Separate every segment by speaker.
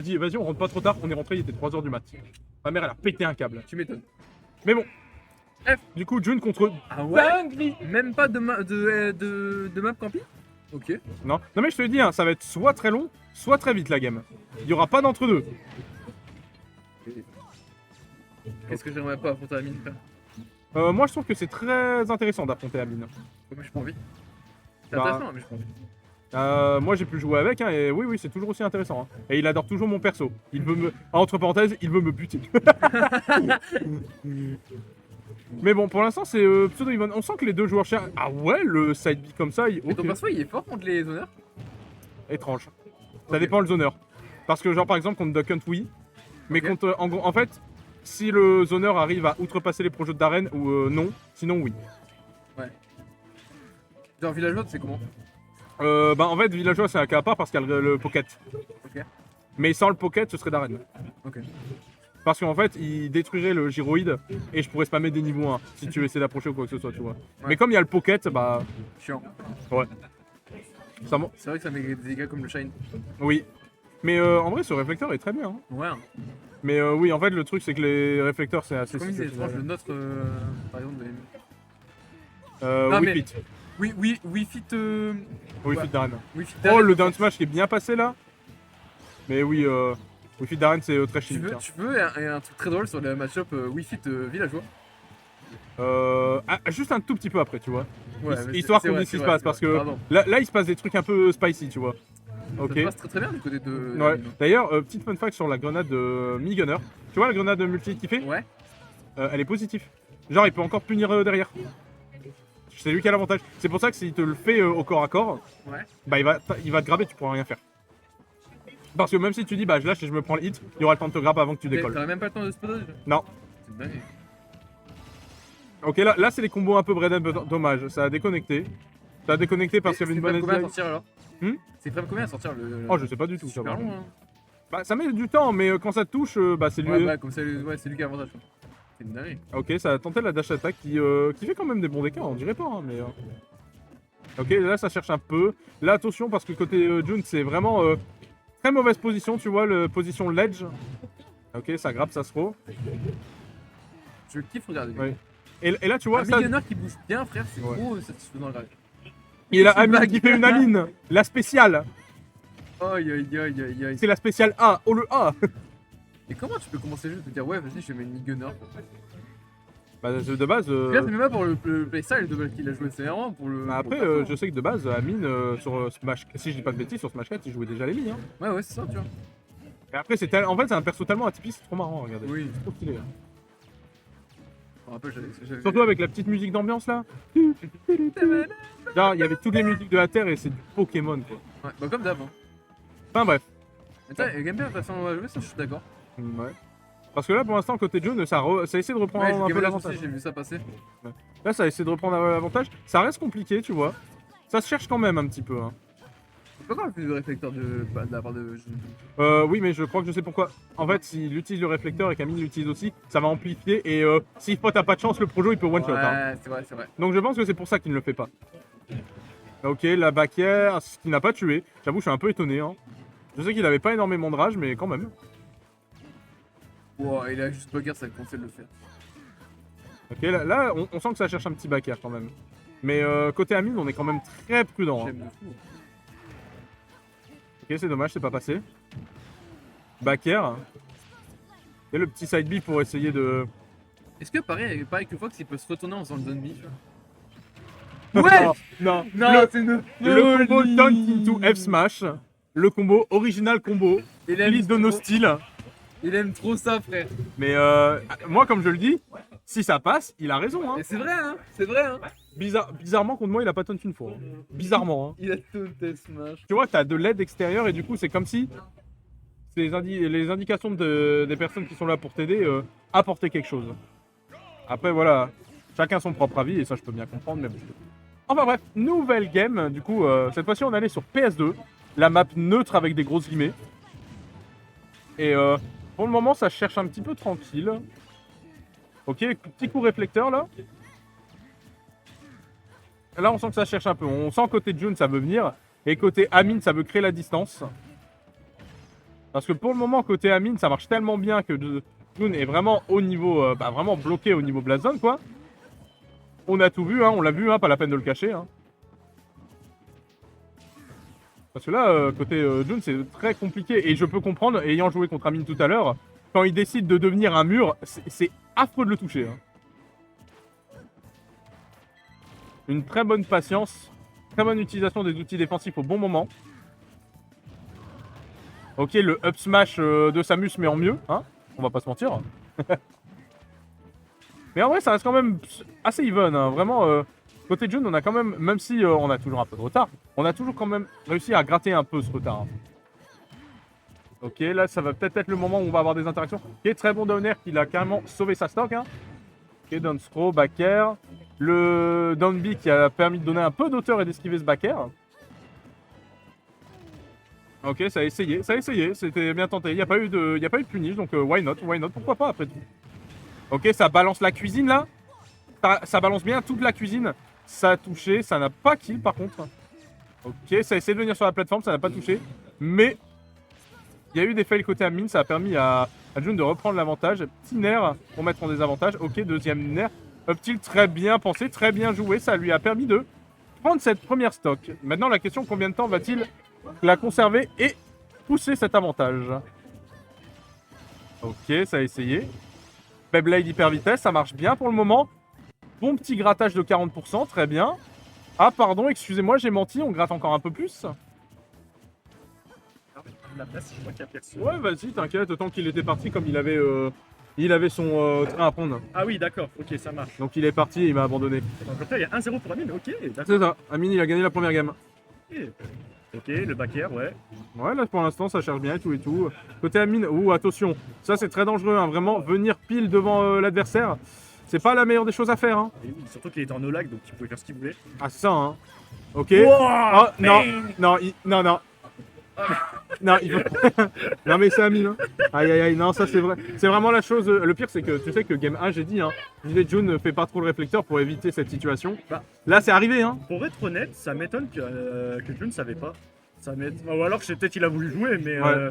Speaker 1: dit, vas-y, on rentre pas trop tard. On est rentré, il était 3h du mat. Ma mère, elle a pété un câble.
Speaker 2: Tu m'étonnes.
Speaker 1: Mais bon.
Speaker 2: F.
Speaker 1: Du coup, June contre.
Speaker 2: Ah ouais.
Speaker 1: Dinguerie.
Speaker 2: Même pas de map camping. Ok.
Speaker 1: Non, non, mais je te le dis, hein, ça va être soit très long, soit très vite la game. Il y aura pas d'entre-deux.
Speaker 2: Qu'est-ce que j'aimerais pas affronter la mine, frère?
Speaker 1: Moi, je trouve que c'est très intéressant d'affronter Amine.
Speaker 2: Moi, j'ai pas envie. C'est
Speaker 1: Bah.
Speaker 2: intéressant, mais j'ai pas envie.
Speaker 1: Moi j'ai pu jouer avec, hein, et oui, c'est toujours aussi intéressant. Hein. Et il adore toujours mon perso. Il veut me. Entre parenthèses, il veut me buter. Mais bon, pour l'instant, c'est pseudo Yvonne. On sent que les deux joueurs chers. Ah ouais, le side B comme ça,
Speaker 2: Mais ton perso, il est fort contre les honneurs?
Speaker 1: Étrange. Ça
Speaker 2: Ok.
Speaker 1: dépend le zoneur. Parce que, genre, par exemple, contre Duck Hunt, oui. Mais
Speaker 2: Ok.
Speaker 1: contre. En fait, si le zoneur arrive à outrepasser les projets d'arène, ou non, sinon, oui.
Speaker 2: Genre villageois, c'est comment?
Speaker 1: Bah, en fait, Villageois, c'est un cas à part parce qu'il y a le pocket.
Speaker 2: Ok.
Speaker 1: Mais sans le pocket, ce serait d'arène.
Speaker 2: Ok.
Speaker 1: Parce qu'en fait, il détruirait le gyroïde et je pourrais spammer des niveaux 1 si tu essaies d'approcher ou quoi que ce soit, tu vois. Mais comme il y a le pocket, bah.
Speaker 2: Chiant.
Speaker 1: Ouais. Ça
Speaker 2: C'est vrai que ça met des dégâts comme le shine.
Speaker 1: Oui. Mais en vrai, ce réflecteur est très bien. Hein.
Speaker 2: Ouais.
Speaker 1: Mais oui, en fait, le truc, c'est que les réflecteurs, c'est assez.
Speaker 2: Comme il est étrange, le nôtre, par exemple.
Speaker 1: Oui,
Speaker 2: mais-
Speaker 1: fit.
Speaker 2: Oui, fit.
Speaker 1: Oui,
Speaker 2: Ouais.
Speaker 1: fit d'arène.
Speaker 2: Oui, fit.
Speaker 1: Oh, le down smash qui est bien passé là. Mais oui, oui, fit d'arène, c'est très
Speaker 2: Tu
Speaker 1: chimique.
Speaker 2: veux,
Speaker 1: Hein.
Speaker 2: tu veux un truc très drôle sur le match-up Wii Fit villageois?
Speaker 1: Juste un tout petit peu après, tu vois.
Speaker 2: Ouais, mais
Speaker 1: Histoire
Speaker 2: c'est
Speaker 1: qu'on
Speaker 2: vrai,
Speaker 1: dise ce qui
Speaker 2: c'est
Speaker 1: se
Speaker 2: vrai,
Speaker 1: passe.
Speaker 2: c'est
Speaker 1: Parce
Speaker 2: vrai.
Speaker 1: que
Speaker 2: Pardon.
Speaker 1: là, il se passe des trucs un peu spicy, tu vois.
Speaker 2: Ça
Speaker 1: Ok.
Speaker 2: se passe très très bien du côté de.
Speaker 1: Ouais. D'ailleurs, petite fun fact sur la grenade de Mi-Gunner. Tu vois la grenade de multi qu'il fait
Speaker 2: Ouais.
Speaker 1: elle est positive. Genre, il peut encore punir derrière. C'est lui qui a l'avantage. C'est pour ça que s'il te le fait au corps à corps,
Speaker 2: Ouais.
Speaker 1: bah il va te grabber, tu pourras rien faire. Parce que même si tu dis, bah je lâche et je me prends le hit, il y aura le temps de te grab avant que tu décolles.
Speaker 2: T'aurais même pas le temps de spot.
Speaker 1: Non.
Speaker 2: C'est dingue.
Speaker 1: Ok, là c'est les combos un peu bread and butter. Dommage, ça a déconnecté. Ça a déconnecté parce qu'il y avait une bonne
Speaker 2: C'est combien à
Speaker 1: SDI.
Speaker 2: sortir alors? C'est frame combien à sortir le.
Speaker 1: Oh, je sais pas du tout.
Speaker 2: C'est
Speaker 1: Ça,
Speaker 2: super
Speaker 1: va.
Speaker 2: long, hein.
Speaker 1: Bah ça met du temps, mais quand ça te touche, bah c'est lui.
Speaker 2: Ouais, comme ça, c'est lui qui a l'avantage. C'est une dinguerie.
Speaker 1: Ok, ça a tenté la dash attack qui fait quand même des bons dégâts, on dirait pas, hein, mais. Ok, là ça cherche un peu. Là attention parce que côté June c'est vraiment très mauvaise position, tu vois, le position ledge. Ok, ça grappe, ça se throw.
Speaker 2: Je kiffe regarder.
Speaker 1: Ouais. Et là tu vois,
Speaker 2: Un
Speaker 1: ça,
Speaker 2: millionnaire qui bouge bien, frère, c'est
Speaker 1: Ouais.
Speaker 2: trop satisfaisant le grave.
Speaker 1: il a
Speaker 2: c'est
Speaker 1: Amine
Speaker 2: blague.
Speaker 1: qui fait une Amine, la spéciale.
Speaker 2: Aïe aïe aïe aïe aïe.
Speaker 1: C'est la spéciale A, oh le A.
Speaker 2: Et comment tu peux commencer le jeu et te dire ouais, vas-y, je mets une gunner?
Speaker 1: Bah de base.
Speaker 2: Là, c'est même pas pour le playstyle de qu'il a joué, c'est vraiment pour le.
Speaker 1: Bah, après,
Speaker 2: pour le perso.
Speaker 1: je sais que de base, Amine sur Smash, si je dis pas de bêtises, sur Smash 4, il jouait déjà les hein.
Speaker 2: Ouais, c'est ça, tu vois.
Speaker 1: Et après, en fait, c'est un perso tellement atypique, c'est trop marrant, regardez.
Speaker 2: Oui.
Speaker 1: C'est trop stylé. Hein.
Speaker 2: Je me rappelle, j'avais.
Speaker 1: Surtout avec la petite musique d'ambiance là. Genre, il y avait toutes les musiques de la Terre et c'est du Pokémon quoi.
Speaker 2: Ouais, bah comme d'hab. Hein.
Speaker 1: Enfin bref.
Speaker 2: Mais tu sais, gameplay, de toute façon, on va jouer, ça, je suis d'accord.
Speaker 1: Ouais. Parce que là, pour l'instant, côté June, ça essaie de reprendre
Speaker 2: Ouais,
Speaker 1: un peu
Speaker 2: gameplay
Speaker 1: l'avantage.
Speaker 2: aussi, j'ai vu ça passer.
Speaker 1: Là, ça essaie de reprendre l'avantage. Ça reste compliqué, tu vois. Ça se cherche quand même un petit peu. Hein.
Speaker 2: C'est pas grave, le réflecteur de la part de.
Speaker 1: Oui, mais je crois que je sais pourquoi. En fait, s'il utilise le réflecteur et Camille l'utilise aussi, ça va amplifier. Et si Pot a pas de chance, le projo il peut one shot.
Speaker 2: Ouais,
Speaker 1: Hein.
Speaker 2: c'est vrai, c'est vrai.
Speaker 1: Donc je pense que c'est pour ça qu'il ne le fait pas. Ok, la baquière, ce qui n'a pas tué. J'avoue, je suis un peu étonné. Hein. Je sais qu'il avait pas énormément de rage, mais quand même.
Speaker 2: Wow, il a juste bugger, ça conseille de le faire.
Speaker 1: Ok, là on sent que ça cherche un petit backer quand même. Mais côté Amine, on est quand même très prudent. Hein.
Speaker 2: J'aime de fou.
Speaker 1: Ok, c'est dommage, c'est pas passé. Backer. Et le petit side B pour essayer de.
Speaker 2: Est-ce que pareil que Fox, il peut se retourner en faisant le zombie, tu vois? Ouais!
Speaker 1: Non,
Speaker 2: Non, c'est une.
Speaker 1: le combo Taunt into F smash. Le combo, original combo.
Speaker 2: Il aime
Speaker 1: Liste de nos
Speaker 2: trop-
Speaker 1: styles.
Speaker 2: Il aime trop ça, frère.
Speaker 1: Mais moi, comme je le dis, si ça passe, il a raison. Hein.
Speaker 2: Et c'est vrai, hein. C'est vrai, hein.
Speaker 1: Bizarrement, contre moi, il a pas taunt une fois. Hein. Bizarrement. Hein.
Speaker 2: Il a tout tes smash.
Speaker 1: Tu vois, t'as de l'aide extérieure et du coup, c'est comme si les indications des personnes qui sont là pour t'aider apportaient quelque chose. Après, voilà, chacun son propre avis et ça, je peux bien comprendre. Mais bon. Enfin bref, nouvelle game. Du coup, cette fois-ci, on allait sur PS2, la map neutre avec des grosses guillemets. Et pour le moment, ça cherche un petit peu tranquille. Ok, petit coup réflecteur là. Là, on sent que ça cherche un peu. On sent côté June, ça veut venir. Et côté Amine, ça veut créer la distance. Parce que pour le moment, côté Amine, ça marche tellement bien que June est vraiment au niveau, vraiment bloqué au niveau Blast Zone, quoi. On a tout vu, hein, on l'a vu, hein, pas la peine de le cacher. Hein. Parce que là, côté June, c'est très compliqué. Et je peux comprendre, ayant joué contre Amine tout à l'heure, quand il décide de devenir un mur, c'est affreux de le toucher. Hein. Une très bonne patience, très bonne utilisation des outils défensifs au bon moment. Ok, le up smash de Samus, mais en mieux, hein, on va pas se mentir. Mais en vrai, ça reste quand même assez even, hein. Vraiment. Côté June, on a quand même si on a toujours un peu de retard, on a toujours quand même réussi à gratter un peu ce retard. Hein. Ok, là, ça va peut-être être le moment où on va avoir des interactions. Ok, très bon down air, qu'il a carrément sauvé sa stock. Hein. Ok, down throw, back air. Le down B qui a permis de donner un peu d'auteur et d'esquiver ce back air. Ok, ça a essayé, c'était bien tenté. Il n'y a pas eu de punish, donc why not, pourquoi pas après tout. Ok, ça balance la cuisine là. Ça balance bien toute la cuisine. Ça a touché, ça n'a pas kill par contre. Ok, ça a essayé de venir sur la plateforme, ça n'a pas touché. Mais il y a eu des fails côté Amine, ça a permis à June de reprendre l'avantage. Petit nerf pour mettre en désavantage. Ok, deuxième nerf. Up tilt très bien pensé, très bien joué. Ça lui a permis de prendre cette première stock. Maintenant, la question, combien de temps va-t-il la conserver et pousser cet avantage? Ok, ça a essayé. Beyblade hyper vitesse, ça marche bien pour le moment. Bon petit grattage de 40%, très bien. Ah pardon, excusez-moi, j'ai menti, on gratte encore un peu plus.
Speaker 3: La place, je vois qu'il y a personne.
Speaker 1: Ouais, vas-y, t'inquiète, tant qu'il était parti comme il avait son train à prendre.
Speaker 3: Ah oui, d'accord, ok, ça marche.
Speaker 1: Donc il est parti et il m'a abandonné.
Speaker 3: Donc là, il y a 1-0 pour Amine, ok, d'accord.
Speaker 1: C'est ça, Amine il a gagné la première game.
Speaker 3: Ok, le back air, ouais.
Speaker 1: Ouais, là pour l'instant ça cherche bien et tout. Côté Amine, attention, ça c'est très dangereux, hein, vraiment, venir pile devant l'adversaire, c'est pas la meilleure des choses à faire. Hein.
Speaker 3: Et oui, surtout qu'il était en no-lag, donc il pouvait faire ce qu'il voulait.
Speaker 1: Ah, c'est ça, hein. Ok.
Speaker 3: Wow,
Speaker 1: Oh, non, non, non. Non, non mais c'est Amine. Hein. Aïe aïe aïe, non ça c'est vrai. C'est vraiment la chose. Le pire c'est que tu sais que game 1 j'ai dit, hein, June ne fait pas trop le réflecteur pour éviter cette situation.
Speaker 3: Bah,
Speaker 1: là c'est arrivé hein.
Speaker 3: Pour être honnête, ça m'étonne que June ne savait pas. Ou alors peut-être qu'il a voulu jouer, mais...
Speaker 1: Ouais.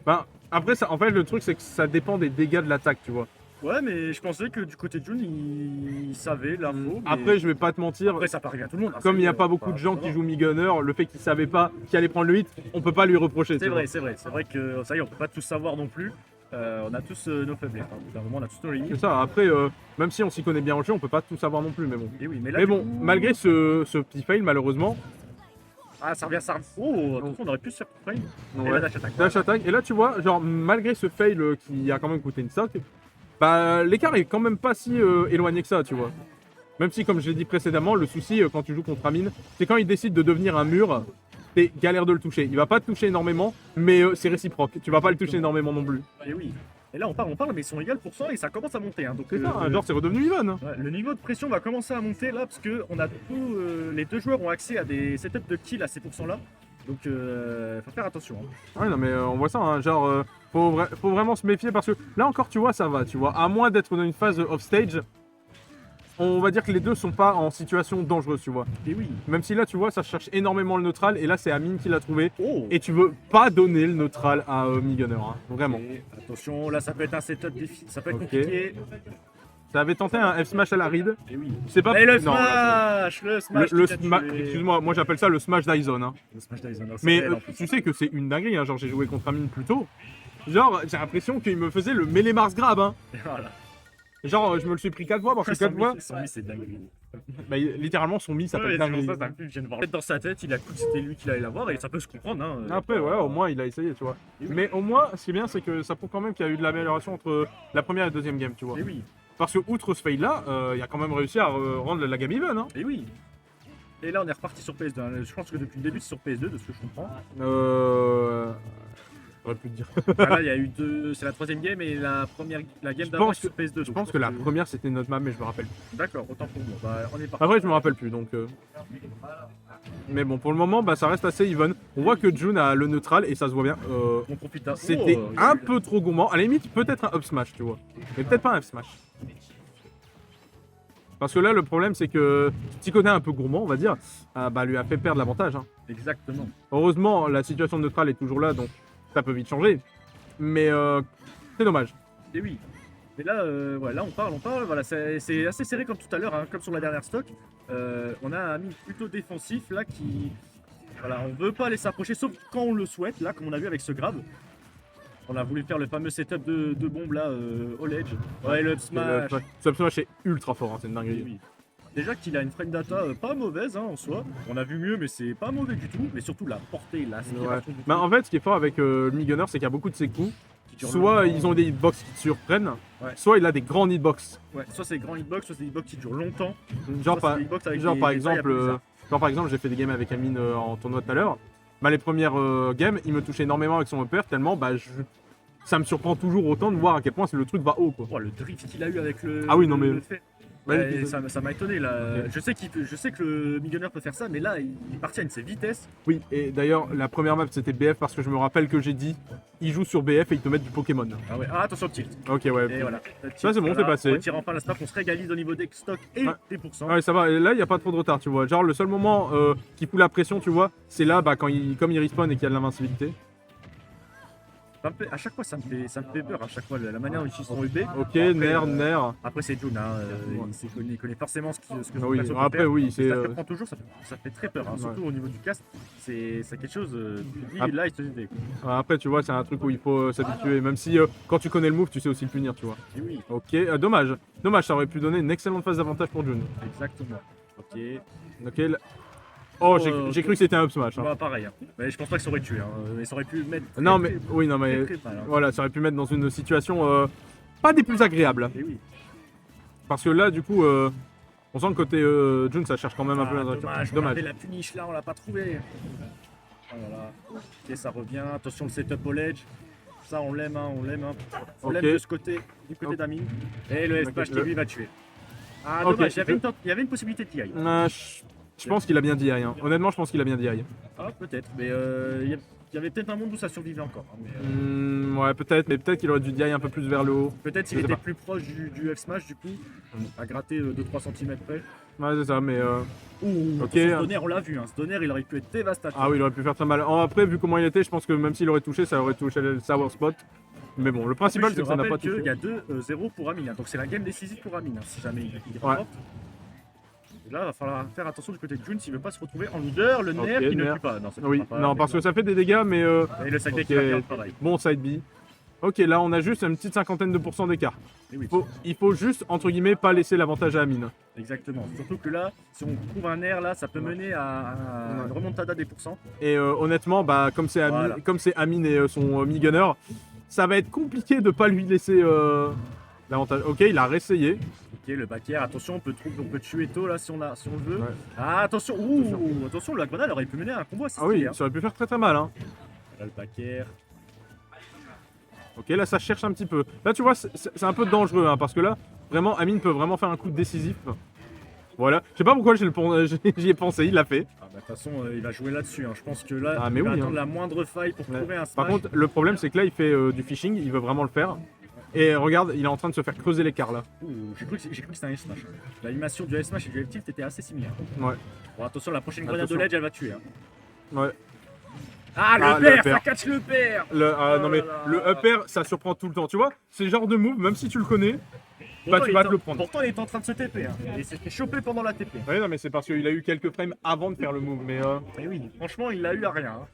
Speaker 1: Ben, après ça, en fait le truc c'est que ça dépend des dégâts de l'attaque, tu vois.
Speaker 3: Ouais, mais je pensais que du côté de June, il savait l'info. Mais...
Speaker 1: Après, je vais pas te mentir.
Speaker 3: Après, ça peut arriver à tout le monde. Hein,
Speaker 1: comme il n'y a pas beaucoup de gens qui jouent Mi-Gunner, le fait qu'il savait pas qu'il allait prendre le hit, on peut pas lui reprocher.
Speaker 3: C'est vrai. C'est vrai que ça y est, on peut pas tous savoir non plus. On a tous nos faiblesses. Hein. Au bout d'un moment, on a tous nos limites.
Speaker 1: C'est ça. Après, même si on s'y connaît bien en jeu, on peut pas tout savoir non plus. Mais bon.
Speaker 3: Et oui, mais
Speaker 1: bon,
Speaker 3: coup...
Speaker 1: malgré ce petit fail, malheureusement.
Speaker 3: Ah, ça revient, ça revient. Oh, attention, on aurait pu se faire frame.
Speaker 1: Ouais.
Speaker 3: Et là, dash attack.
Speaker 1: Dash attack. Et là, tu vois, genre, malgré ce fail qui a quand même coûté une stock, bah, l'écart est quand même pas si éloigné que ça, tu vois. Même si, comme je l'ai dit précédemment, le souci quand tu joues contre Amine, c'est quand il décide de devenir un mur, c'est galère de le toucher. Il va pas te toucher énormément, mais c'est réciproque. Tu vas pas le toucher énormément non plus.
Speaker 3: Et oui. Et là, on parle, mais ils sont égales pour ça et ça commence à monter. Hein. Donc,
Speaker 1: c'est ça, genre, c'est redevenu even. Hein.
Speaker 3: Ouais, le niveau de pression va commencer à monter là parce que on a les deux joueurs ont accès à des setups de kill à ces pourcents-là. Donc, faut faire attention. Hein.
Speaker 1: Ouais, non, mais on voit ça, hein, genre, faut vraiment se méfier parce que là encore, tu vois, ça va, tu vois. À moins d'être dans une phase off-stage, on va dire que les deux sont pas en situation dangereuse, tu vois.
Speaker 3: Et oui.
Speaker 1: Même si là, tu vois, ça cherche énormément le neutral et là, c'est Amine qui l'a trouvé.
Speaker 3: Oh.
Speaker 1: Et tu veux pas donner le neutral à Mi-Gunner, hein, vraiment.
Speaker 3: Et attention, là, ça peut être un setup défi, ça peut être compliqué.
Speaker 1: Ça avait tenté un F-Smash à la ride.
Speaker 3: Et oui.
Speaker 1: C'est pas...
Speaker 3: Et le
Speaker 1: non,
Speaker 3: smash, le smash.
Speaker 1: Excuse-moi, moi j'appelle ça le Smash Dyson. Hein.
Speaker 3: Le smash Dyson.
Speaker 1: Mais tu sais que c'est une dinguerie, hein. Genre j'ai joué contre Amine plus tôt. Genre j'ai l'impression qu'il me faisait le Melee Mars grab. Hein.
Speaker 3: Voilà.
Speaker 1: Genre je me le suis pris 4 fois, parce que 4 fois...
Speaker 3: Son mi, c'est dingue.
Speaker 1: Bah, littéralement son mi s'appelle dingue.
Speaker 3: Peut-être dans sa tête, il a cru que c'était lui qui allait l'avoir et ça peut se comprendre. Hein.
Speaker 1: Après ouais, au moins il a essayé, tu vois. Mais au moins, ce qui est bien, c'est que ça prouve quand même qu'il y a eu de l'amélioration entre la première et la deuxième game, tu vois.
Speaker 3: Et oui.
Speaker 1: Parce que outre ce fail là, il a quand même réussi à rendre la game even. Hein.
Speaker 3: Et oui. Et là on est reparti sur PS2. Hein. Je pense que depuis le début c'est sur PS2 de ce que je comprends.
Speaker 1: J'aurais pu te dire.
Speaker 3: Là il y a eu deux. C'est la troisième game et la game d'avant sur PS2.
Speaker 1: Je pense que la première c'était notre map mais je me rappelle plus.
Speaker 3: D'accord, autant pour moi. Bah, on est parti.
Speaker 1: Après je me rappelle plus donc. Mais bon pour le moment bah, ça reste assez even. On voit que June a le neutral et ça se voit bien.
Speaker 3: On profite.
Speaker 1: C'était un peu trop gourmand. À la limite peut-être un up smash tu vois. Mais peut-être pas un F smash. Parce que là, le problème, c'est que ce petit côté un peu gourmand, on va dire, bah, lui a fait perdre l'avantage. Hein.
Speaker 3: Exactement.
Speaker 1: Heureusement, la situation neutrale est toujours là, donc ça peut vite changer. Mais c'est dommage.
Speaker 3: Et oui. Et là, ouais, là on parle, voilà, c'est assez serré comme tout à l'heure, hein, comme sur la dernière stock. On a un ami plutôt défensif là qui. Voilà, on veut pas aller s'approcher, sauf quand on le souhaite, là, comme on a vu avec ce grab. On a voulu faire le fameux setup de bombes là, au ledge. Ouais, le up smash.
Speaker 1: Ce up smash est ultra fort, hein, c'est une
Speaker 3: Oui,
Speaker 1: dinguerie.
Speaker 3: oui. Déjà qu'il a une frame data pas mauvaise hein, en soi. On a vu mieux, mais c'est pas mauvais du tout. Mais surtout la portée, l'aspiration du
Speaker 1: Bah,
Speaker 3: truc
Speaker 1: en fait, ce qui est fort avec le Mi-Gunner, c'est qu'il y a beaucoup de ses coups.
Speaker 3: qui dure
Speaker 1: Soit
Speaker 3: longtemps.
Speaker 1: ils ont des hitbox qui te surprennent,
Speaker 3: Ouais.
Speaker 1: soit il a des grands hitbox.
Speaker 3: Ouais, soit c'est des grands hitbox, soit c'est des hitbox qui durent longtemps.
Speaker 1: Genre,
Speaker 3: soit
Speaker 1: par,
Speaker 3: c'est des hitbox avec
Speaker 1: genre
Speaker 3: des-
Speaker 1: par
Speaker 3: des tailles un
Speaker 1: exemple,
Speaker 3: peu bizarres.
Speaker 1: j'ai fait des games avec Amine en tournoi tout à l'heure. Bah, les premières games, il me touchait énormément avec son upper, tellement bah, ça me surprend toujours autant de voir à quel point le truc va haut. Quoi.
Speaker 3: Oh, le drift qu'il a eu avec le.
Speaker 1: Ah oui, non, mais-
Speaker 3: le fait.
Speaker 1: Ouais,
Speaker 3: Ouais, ça m'a étonné là.
Speaker 1: Ok.
Speaker 3: Je sais que le Millionnaire peut faire ça, mais là il est parti à une de ses vitesses.
Speaker 1: Oui, et d'ailleurs, la première map c'était BF parce que je me rappelle que j'ai dit il joue sur BF et il te met du Pokémon.
Speaker 3: Ah ouais, ah, attention au tilt.
Speaker 1: Ok, ouais.
Speaker 3: Et voilà.
Speaker 1: Ça, c'est bon, c'est passé.
Speaker 3: On retire enfin la staff, on se régalise au niveau des stocks et
Speaker 1: Ouais.
Speaker 3: des pourcents.
Speaker 1: Ouais, ça va, et là il n'y a pas trop de retard, tu vois. Genre, le seul moment qui fout la pression, tu vois, c'est là, bah, comme il respawn et qu'il y a de l'invincibilité.
Speaker 3: À chaque fois, ça me fait peur. À chaque fois, la manière dont ils sont UB.
Speaker 1: Ok,
Speaker 3: Après,
Speaker 1: Ner.
Speaker 3: Après, c'est June. Hein,
Speaker 1: Ouais.
Speaker 3: il connaît forcément ce que son
Speaker 1: Oui,
Speaker 3: perso peut
Speaker 1: après,
Speaker 3: faire.
Speaker 1: oui,
Speaker 3: Mais
Speaker 1: c'est.
Speaker 3: ça te prend toujours, ça fait très peur. Hein,
Speaker 1: Ouais.
Speaker 3: surtout au niveau du cast. C'est quelque chose. Tu te dis,
Speaker 1: Ah.
Speaker 3: là, il se dit.
Speaker 1: Après, tu vois, c'est un truc où il faut s'habituer, même si quand tu connais le move, tu sais aussi le punir, tu vois.
Speaker 3: Et oui,
Speaker 1: Ok, dommage. Dommage, ça aurait pu donner une excellente phase d'avantage pour June.
Speaker 3: exactement. Ok.
Speaker 1: Ok, oh,
Speaker 3: Oh,
Speaker 1: j'ai cru que c'était un up smash. hein.
Speaker 3: Bah, pareil. Hein. Mais je pense pas que ça aurait tué. Hein. Mais ça aurait pu mettre.
Speaker 1: Non, mais oui, non, mais
Speaker 3: Très mal, hein.
Speaker 1: voilà, ça aurait pu mettre dans une situation pas des plus agréables.
Speaker 3: Et oui.
Speaker 1: Parce que là, du coup, on sent le côté June, ça cherche quand même un peu la direction.
Speaker 3: Dommage, on avait la punish là, on l'a pas trouvé. Voilà. Ok, ça revient. Attention le setup au ledge. Ça, on l'aime, hein, on l'aime. Hein. On l'aime
Speaker 1: Ok.
Speaker 3: de ce côté, du côté
Speaker 1: Ok.
Speaker 3: d'Amine. Et le
Speaker 1: Ok,
Speaker 3: splash qui
Speaker 1: le-
Speaker 3: lui va tuer. Ah,
Speaker 1: Ok,
Speaker 3: dommage, il y avait une possibilité de TI.
Speaker 1: Je pense qu'il a bien DI. Hein. Honnêtement, je pense qu'il a bien DI.
Speaker 3: Ah, peut-être, mais il y avait peut-être un monde où ça survivait encore. Hein, mais,
Speaker 1: Ouais, peut-être, mais peut-être qu'il aurait dû DI un peu plus vers le haut.
Speaker 3: peut-être s'il
Speaker 1: Je sais
Speaker 3: était
Speaker 1: pas.
Speaker 3: plus proche du F-Smash, du coup, à gratter 2-3 cm près.
Speaker 1: Ouais, c'est ça, mais.
Speaker 3: Ouh,
Speaker 1: Ok.
Speaker 3: ce Stoner, on l'a vu, hein. Stoner, il aurait pu être dévastateur.
Speaker 1: Ah oui, il aurait pu faire très mal. Après, vu comment il était, je pense que même s'il aurait touché, ça aurait touché le sour spot. Mais bon, le principal, c'est que ça n'a pas touché.
Speaker 3: Il y a 2-0 pour Amine, hein. Donc c'est la game décisive pour Amine, hein, si jamais il remporte. Et là, il va falloir faire attention du côté de June s'il veut pas se retrouver en leader, le nerf qui ne
Speaker 1: Nerf.
Speaker 3: tue pas. Non, ça
Speaker 1: Oui,
Speaker 3: tuera pas,
Speaker 1: non,
Speaker 3: mais
Speaker 1: parce
Speaker 3: bon.
Speaker 1: que ça fait des dégâts, mais
Speaker 3: Et le side deck
Speaker 1: ok.
Speaker 3: qui va faire le travail.
Speaker 1: bon side B. Ok, là, on a juste une petite cinquantaine de pourcents d'écart.
Speaker 3: Et oui,
Speaker 1: Il faut juste, entre guillemets, pas laisser l'avantage à Amine.
Speaker 3: exactement. Surtout que là, si on trouve un nerf là, ça peut mener à une remontada des pourcents.
Speaker 1: Et honnêtement, bah, comme c'est
Speaker 3: Voilà.
Speaker 1: Amine et son Mi-Gunner, ça va être compliqué de pas lui laisser l'avantage. Ok, il a réessayé.
Speaker 3: Ok, le back air, attention, on peut tuer tôt là si on le veut.
Speaker 1: Ouais.
Speaker 3: Ah, attention, attention, la grenade aurait pu mener à un combo assez
Speaker 1: Ah oui,
Speaker 3: stylé, hein.
Speaker 1: ça aurait pu faire très très mal. Hein.
Speaker 3: Là, le back air.
Speaker 1: Ok, là ça cherche un petit peu. Là tu vois, c'est un peu dangereux hein, parce que là, vraiment, Amine peut vraiment faire un coup décisif. Voilà. Je sais pas pourquoi j'y ai pensé, il l'a fait.
Speaker 3: Ah, bah, de toute façon, il va jouer là-dessus. Hein. Je pense que là,
Speaker 1: Ah, mais
Speaker 3: il va
Speaker 1: oui,
Speaker 3: attendre
Speaker 1: hein.
Speaker 3: la moindre faille pour
Speaker 1: Ouais.
Speaker 3: trouver un smash.
Speaker 1: Par contre, le problème c'est que là il fait du phishing, il veut vraiment le faire. Et regarde, il est en train de se faire creuser l'écart là.
Speaker 3: Ouh, j'ai cru que c'était un S-Smash. L'animation du S-Smash et du L-Tilt était assez similaire.
Speaker 1: Ouais.
Speaker 3: Bon, attention, la prochaine grenade de
Speaker 1: Attention.
Speaker 3: ledge, elle va tuer. Hein.
Speaker 1: Ouais.
Speaker 3: Ah,
Speaker 1: Ah,
Speaker 3: le
Speaker 1: le
Speaker 3: père,
Speaker 1: upper.
Speaker 3: ça catch le père.
Speaker 1: Non
Speaker 3: Oh
Speaker 1: mais
Speaker 3: là là.
Speaker 1: le upper ça surprend tout le temps, tu vois. C'est le genre de move, même si tu le connais, bah
Speaker 3: Pourtant,
Speaker 1: tu
Speaker 3: il
Speaker 1: vas
Speaker 3: est
Speaker 1: te
Speaker 3: en-
Speaker 1: le prendre.
Speaker 3: Pourtant, il est en train de se TP. Hein. Il s'est fait choper pendant la TP.
Speaker 1: Ouais, non mais c'est parce qu'il a eu quelques frames avant de faire le move, mais
Speaker 3: Et oui, franchement, il l'a eu à rien. Hein.